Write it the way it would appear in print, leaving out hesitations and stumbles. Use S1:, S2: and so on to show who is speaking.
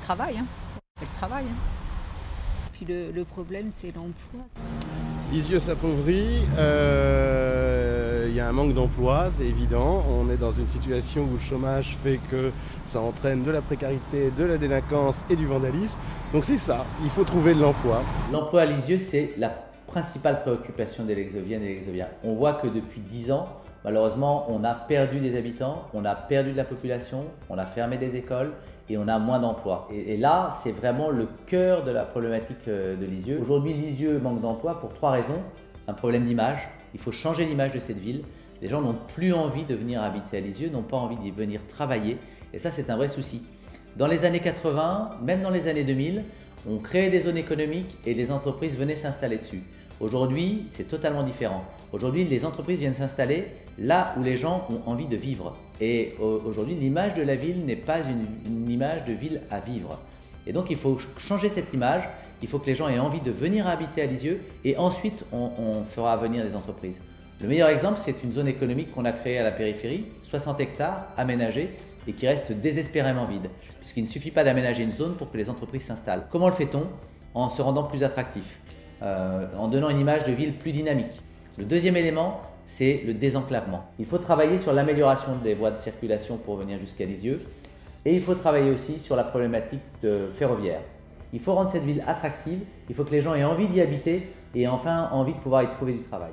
S1: travail, hein. Le travail, hein. Puis le problème, c'est l'emploi.
S2: Lisieux s'appauvrit, il y a un manque d'emploi, c'est évident. On est dans une situation où le chômage fait que ça entraîne de la précarité, de la délinquance et du vandalisme. Donc c'est ça, il faut trouver de l'emploi.
S3: L'emploi à Lisieux, c'est la principale préoccupation des Lexoviennes et des Lexoviens. On voit que depuis 10 ans, malheureusement, on a perdu des habitants, on a perdu de la population, on a fermé des écoles et on a moins d'emplois. Et là, c'est vraiment le cœur de la problématique de Lisieux. Aujourd'hui, Lisieux manque d'emploi pour 3 raisons. Un problème d'image, il faut changer l'image de cette ville. Les gens n'ont plus envie de venir habiter à Lisieux, n'ont pas envie d'y venir travailler. Et ça, c'est un vrai souci. Dans les années 80, même dans les années 2000, on créait des zones économiques et les entreprises venaient s'installer dessus. Aujourd'hui, c'est totalement différent. Aujourd'hui, les entreprises viennent s'installer là où les gens ont envie de vivre. Et aujourd'hui, l'image de la ville n'est pas une image de ville à vivre. Et donc, il faut changer cette image. Il faut que les gens aient envie de venir habiter à Lisieux et ensuite, on fera venir des entreprises. Le meilleur exemple, c'est une zone économique qu'on a créée à la périphérie, 60 hectares aménagés et qui reste désespérément vide, puisqu'il ne suffit pas d'aménager une zone pour que les entreprises s'installent. Comment le fait-on? En se rendant plus attractif, en donnant une image de ville plus dynamique. Le deuxième élément, c'est le désenclavement. Il faut travailler sur l'amélioration des voies de circulation pour venir jusqu'à Lisieux et il faut travailler aussi sur la problématique ferroviaire. Il faut rendre cette ville attractive, il faut que les gens aient envie d'y habiter et enfin envie de pouvoir y trouver du travail.